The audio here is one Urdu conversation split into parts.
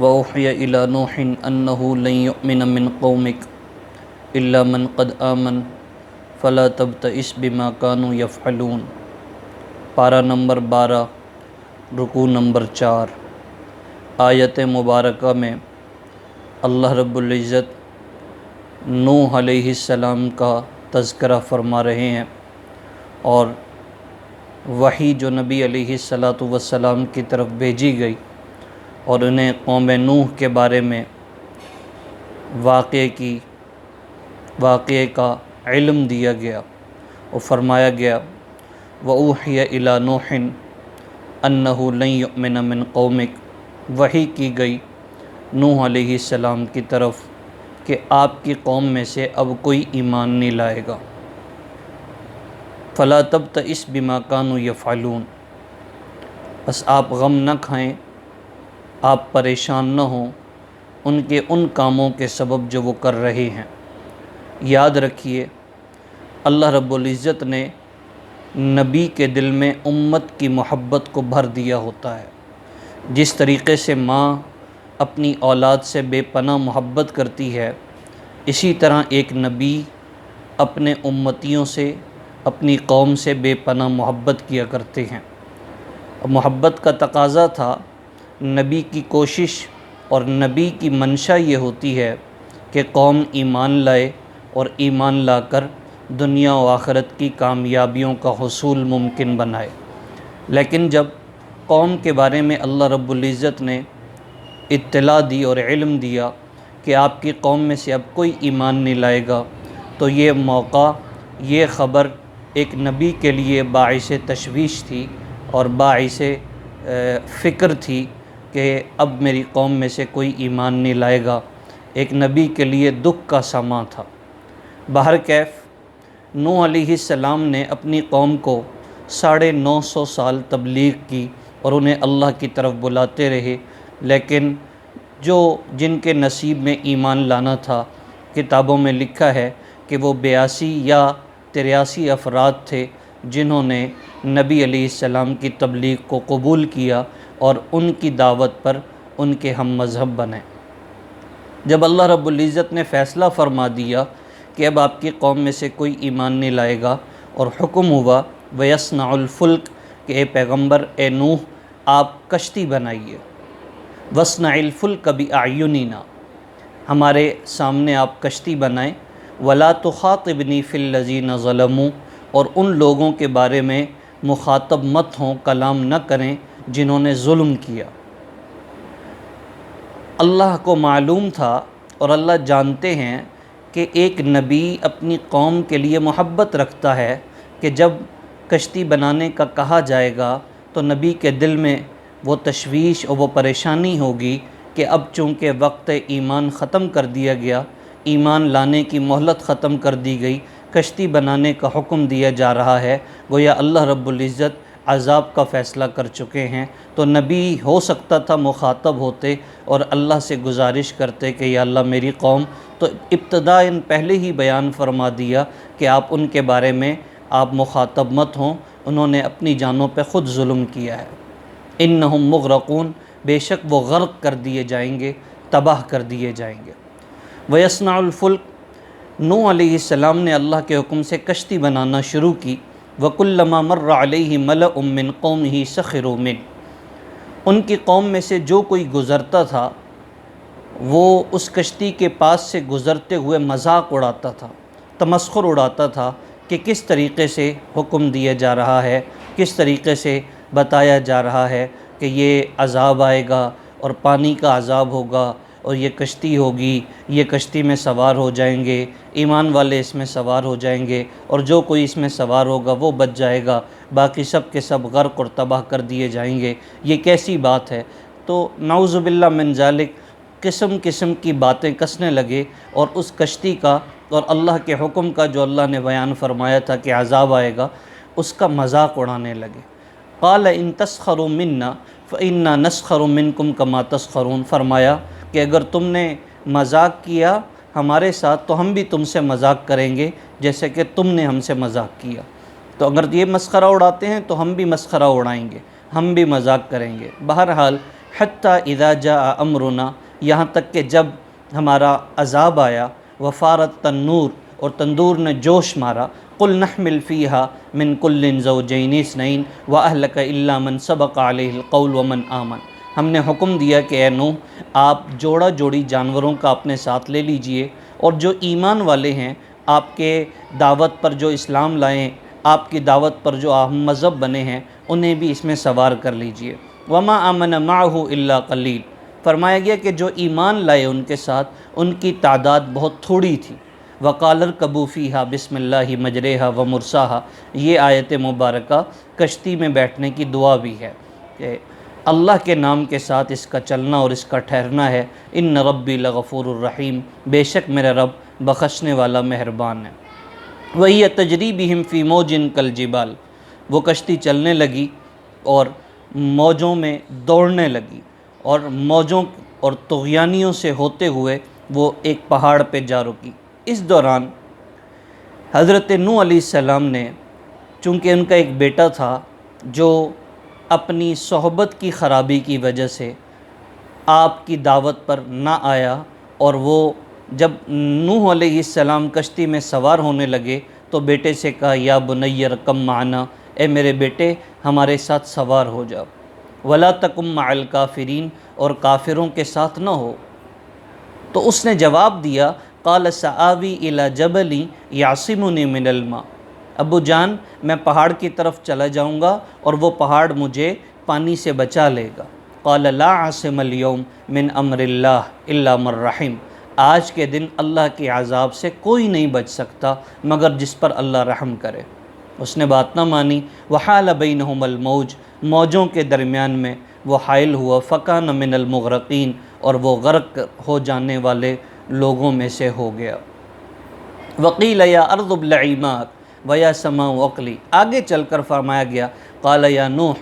وأوحي إلى نوح أنه لن يؤمن من قومك إلا من قد آمن فلا تبتئس بما كانوا يفعلون۔ پارہ نمبر 12، رکوع نمبر 4۔ آیت مبارکہ میں اللہ رب العزت نوح علیہ السلام کا تذکرہ فرما رہے ہیں، اور وحی جو نبی علیہ السلام کی طرف بھیجی گئی اور انہیں قوم نوح کے بارے میں واقعے کا علم دیا گیا اور فرمایا گیا وَأُوحِيَ إِلَى نُوحٍ أَنَّهُ لَن يُؤْمِنَ مِن قَوْمِكَ، وحی کی گئی نوح علیہ السلام کی طرف کہ آپ کی قوم میں سے اب کوئی ایمان نہیں لائے گا۔ فَلَا تَبْتَئِسْ بِمَا كَانُوا يَفْعَلُونَ، بس آپ غم نہ کھائیں، آپ پریشان نہ ہوں ان کاموں کے سبب جو وہ کر رہے ہیں۔ یاد رکھیے، اللہ رب العزت نے نبی کے دل میں امت کی محبت کو بھر دیا ہوتا ہے۔ جس طریقے سے ماں اپنی اولاد سے بے پناہ محبت کرتی ہے، اسی طرح ایک نبی اپنے امتیوں سے، اپنی قوم سے بے پناہ محبت کیا کرتے ہیں۔ محبت کا تقاضا تھا، نبی کی کوشش اور نبی کی منشا یہ ہوتی ہے کہ قوم ایمان لائے اور ایمان لا کر دنیا و آخرت کی کامیابیوں کا حصول ممکن بنائے۔ لیکن جب قوم کے بارے میں اللہ رب العزت نے اطلاع دی اور علم دیا کہ آپ کی قوم میں سے اب کوئی ایمان نہیں لائے گا، تو یہ موقع، یہ خبر ایک نبی کے لیے باعث تشویش تھی اور باعث فکر تھی کہ اب میری قوم میں سے کوئی ایمان نہیں لائے گا۔ ایک نبی کے لیے دکھ کا سماں تھا۔ بہرکیف نوح علیہ السلام نے اپنی قوم کو 950 سال تبلیغ کی اور انہیں اللہ کی طرف بلاتے رہے، لیکن جن کے نصیب میں ایمان لانا تھا، کتابوں میں لکھا ہے کہ وہ 82 یا 83 افراد تھے جنہوں نے نبی علیہ السلام کی تبلیغ کو قبول کیا اور ان کی دعوت پر ان کے ہم مذہب بنے۔ جب اللہ رب العزت نے فیصلہ فرما دیا کہ اب آپ کی قوم میں سے کوئی ایمان نہیں لائے گا، اور حکم ہوا وَيَصْنَعُ الْفُلْكَ کہ اے پیغمبر، اے نوح، آپ کشتی بنائیے، وَاصْنَعِ الْفُلْكَ بِأَعْيُنِنَا، ہمارے سامنے آپ کشتی بنائیں، وَلَا تُخَاطِبْنِي فِي الَّذِينَ ظَلَمُوا، اور ان لوگوں کے بارے میں مخاطب مت ہوں، کلام نہ کریں جنہوں نے ظلم کیا۔ اللہ کو معلوم تھا اور اللہ جانتے ہیں کہ ایک نبی اپنی قوم کے لیے محبت رکھتا ہے کہ جب کشتی بنانے کا کہا جائے گا تو نبی کے دل میں وہ تشویش اور وہ پریشانی ہوگی کہ اب چونکہ وقت ایمان ختم کر دیا گیا، ایمان لانے کی مہلت ختم کر دی گئی، کشتی بنانے کا حکم دیا جا رہا ہے، گویا اللہ رب العزت عذاب کا فیصلہ کر چکے ہیں، تو نبی ہو سکتا تھا مخاطب ہوتے اور اللہ سے گزارش کرتے کہ یا اللہ میری قوم، تو ابتداً پہلے ہی بیان فرما دیا کہ آپ ان کے بارے میں آپ مخاطب مت ہوں، انہوں نے اپنی جانوں پہ خود ظلم کیا ہے۔ انہم مغرقون، بے شک وہ غرق کر دیے جائیں گے، تباہ کر دیے جائیں گے۔ وَيَصْنَعُ الْفُلْكَ، نوح علیہ السلام نے اللہ کے حکم سے کشتی بنانا شروع کی۔ وَكُلَّمَا مَرَّ عَلَيْهِ مَلَأٌ مِّن قَوْمِهِ سَخِرُوا مِنْهُ، ان کی قوم میں سے جو کوئی گزرتا تھا وہ اس کشتی کے پاس سے گزرتے ہوئے مذاق اڑاتا تھا، تمسخر اڑاتا تھا کہ کس طریقے سے حکم دیا جا رہا ہے، کس طریقے سے بتایا جا رہا ہے کہ یہ عذاب آئے گا اور پانی کا عذاب ہوگا اور یہ کشتی ہوگی، یہ کشتی میں سوار ہو جائیں گے، ایمان والے اس میں سوار ہو جائیں گے، اور جو کوئی اس میں سوار ہوگا وہ بچ جائے گا، باقی سب کے سب غرق اور تباہ کر دیے جائیں گے۔ یہ کیسی بات ہے؟ تو نعوذ باللہ من ذالک، قسم قسم کی باتیں کسنے لگے، اور اس کشتی کا اور اللہ کے حکم کا جو اللہ نے بیان فرمایا تھا کہ عذاب آئے گا، اس کا مذاق اڑانے لگے۔ قال ان تسخروا منا فإنا نسخر منکم کما تسخرون، فرمایا کہ اگر تم نے مذاق کیا ہمارے ساتھ تو ہم بھی تم سے مذاق کریں گے جیسے کہ تم نے ہم سے مذاق کیا۔ تو اگر یہ مسخرہ اڑاتے ہیں تو ہم بھی مسخرہ اڑائیں گے، ہم بھی مذاق کریں گے۔ بہرحال حتیٰ اذا جاء امرنا، یہاں تک کہ جب ہمارا عذاب آیا، وفارت تنور، اور تندور نے جوش مارا، قل نحمل فیہا من کل زوجین اثنین واہلک الا من سبق علیہ القول ومن آمن، ہم نے حکم دیا کہ اے نوح آپ جوڑا جوڑی جانوروں کا اپنے ساتھ لے لیجئے، اور جو ایمان والے ہیں، آپ کے دعوت پر جو اسلام لائیں، آپ کی دعوت پر جو ہم مذہب بنے ہیں، انہیں بھی اس میں سوار کر لیجئے۔ وما آمن معہ الا قلیل، فرمایا گیا کہ جو ایمان لائے ان کے ساتھ، ان کی تعداد بہت تھوڑی تھی۔ وقال ارکبوا فیہا بسم اللہ مجریہا ومرساہا، یہ آیت مبارکہ کشتی میں بیٹھنے کی دعا بھی ہے کہ اللہ کے نام کے ساتھ اس کا چلنا اور اس کا ٹھہرنا ہے۔ ان ربی لغفور الرحیم، بے شک میرا رب بخشنے والا مہربان ہے۔ وہی تجری بہم فی موج کالجبال، وہ کشتی چلنے لگی اور موجوں میں دوڑنے لگی، اور موجوں اور طغیانیوں سے ہوتے ہوئے وہ ایک پہاڑ پہ جا رکی۔ اس دوران حضرت نوح علیہ السلام نے، چونکہ ان کا ایک بیٹا تھا جو اپنی صحبت کی خرابی کی وجہ سے آپ کی دعوت پر نہ آیا، اور وہ جب نوح علیہ السلام کشتی میں سوار ہونے لگے تو بیٹے سے کہا یا بنی ارکب معنا، اے میرے بیٹے ہمارے ساتھ سوار ہو جاؤ، ولا تکن مع الکافرین، اور کافروں کے ساتھ نہ ہو۔ تو اس نے جواب دیا قال سآوی الی جبل یعصمنی من الماء، ابو جان میں پہاڑ کی طرف چلا جاؤں گا اور وہ پہاڑ مجھے پانی سے بچا لے گا۔ قال لا عاصم اليوم من امر اللہ الا من رحم، آج کے دن اللہ کے عذاب سے کوئی نہیں بچ سکتا مگر جس پر اللہ رحم کرے۔ اس نے بات نہ مانی۔ وحال بینہم الموج، موجوں کے درمیان میں وہ حائل ہوا، فکان من المغرقین، اور وہ غرق ہو جانے والے لوگوں میں سے ہو گیا۔ وقیل یا ارض ابلعی ماءک ویا سماء اقلی، آگے چل کر فرمایا گیا قال یا نوح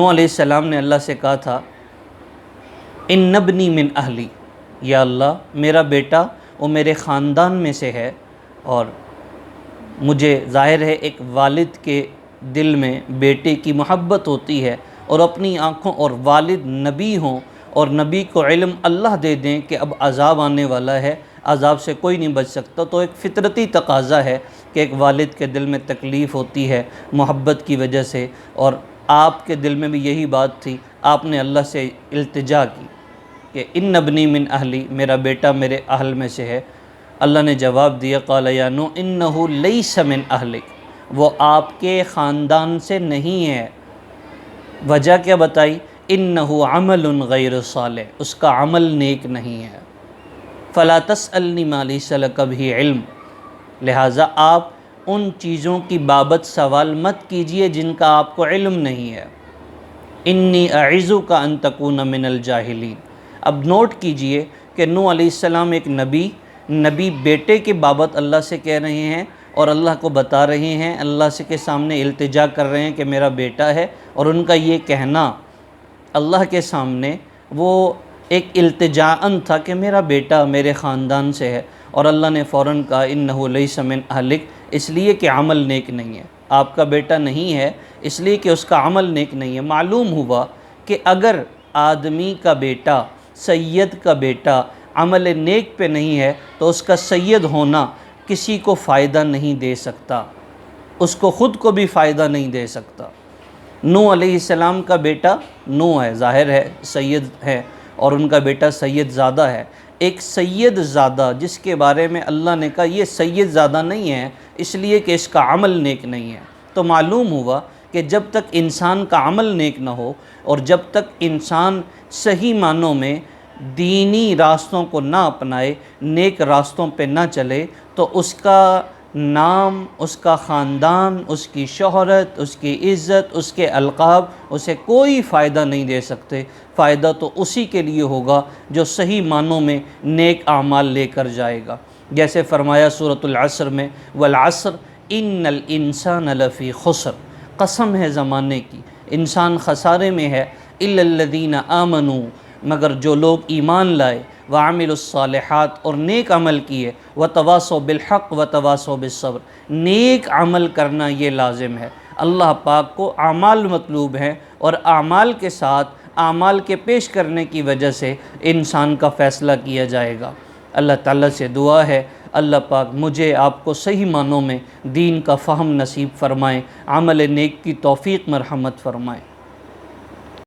علیہ السلام نے اللہ سے کہا تھا ان ابنی من اہلی، یا اللہ میرا بیٹا وہ میرے خاندان میں سے ہے، اور مجھے ظاہر ہے ایک والد کے دل میں بیٹے کی محبت ہوتی ہے، اور اپنی آنکھوں، اور والد نبی ہوں اور نبی کو علم اللہ دے دیں کہ اب عذاب آنے والا ہے، عذاب سے کوئی نہیں بچ سکتا، تو ایک فطرتی تقاضا ہے کہ ایک والد کے دل میں تکلیف ہوتی ہے محبت کی وجہ سے، اور آپ کے دل میں بھی یہی بات تھی، آپ نے اللہ سے التجا کی کہ ان ابنی من اہلی، میرا بیٹا میرے اہل میں سے ہے۔ اللہ نے جواب دیا قال یا نوح انہ لیس من اہلک، وہ آپ کے خاندان سے نہیں ہے۔ وجہ کیا بتائی؟ انہ عمل غیر صالح، اس کا عمل نیک نہیں ہے۔ فلا تسألنی ما لیس لک بہ علم، لہٰذا آپ ان چیزوں کی بابت سوال مت کیجئے جن کا آپ کو علم نہیں ہے۔ انی اعظک ان تکون من الجاہلین، اب نوٹ کیجئے کہ نوح علیہ السلام ایک نبی بیٹے کے بابت اللہ سے کہہ رہے ہیں، اور اللہ کو بتا رہے ہیں، اللہ سے کے سامنے التجا کر رہے ہیں کہ میرا بیٹا ہے، اور ان کا یہ کہنا اللہ کے سامنے وہ ایک التجاءن تھا کہ میرا بیٹا میرے خاندان سے ہے، اور اللہ نے فوراً کہا انہ لیس من اہلک، اس لیے کہ عمل نیک نہیں ہے، آپ کا بیٹا نہیں ہے اس لیے کہ اس کا عمل نیک نہیں ہے۔ معلوم ہوا کہ اگر آدمی کا بیٹا، سید کا بیٹا عمل نیک پہ نہیں ہے تو اس کا سید ہونا کسی کو فائدہ نہیں دے سکتا، اس کو خود کو بھی فائدہ نہیں دے سکتا۔ نوح علیہ السلام کا بیٹا نوح ہے، ظاہر ہے سید ہے، اور ان کا بیٹا سید زادہ ہے۔ ایک سید زادہ جس کے بارے میں اللہ نے کہا یہ سید زادہ نہیں ہے اس لیے کہ اس کا عمل نیک نہیں ہے، تو معلوم ہوا کہ جب تک انسان کا عمل نیک نہ ہو، اور جب تک انسان صحیح معنوں میں دینی راستوں کو نہ اپنائے، نیک راستوں پہ نہ چلے، تو اس کا نام، اس کا خاندان، اس کی شہرت، اس کی عزت، اس کے القاب اسے کوئی فائدہ نہیں دے سکتے۔ فائدہ تو اسی کے لیے ہوگا جو صحیح معنوں میں نیک اعمال لے کر جائے گا۔ جیسے فرمایا سورۃ العصر میں والعصر ان الانسان لفی خسر، قسم ہے زمانے کی انسان خسارے میں ہے، الا الذین آمنوا، مگر جو لوگ ایمان لائے، وعملوا الصالحات، اور نیک عمل کیے، وتواصوا بالحق وتواصوا بالصبر، نیک عمل کرنا یہ لازم ہے۔ اللہ پاک کو اعمال مطلوب ہیں، اور اعمال کے ساتھ اعمال کے پیش کرنے کی وجہ سے انسان کا فیصلہ کیا جائے گا۔ اللہ تعالیٰ سے دعا ہے اللہ پاک مجھے آپ کو صحیح معنوں میں دین کا فہم نصیب فرمائیں، عمل نیک کی توفیق مرحمت فرمائیں۔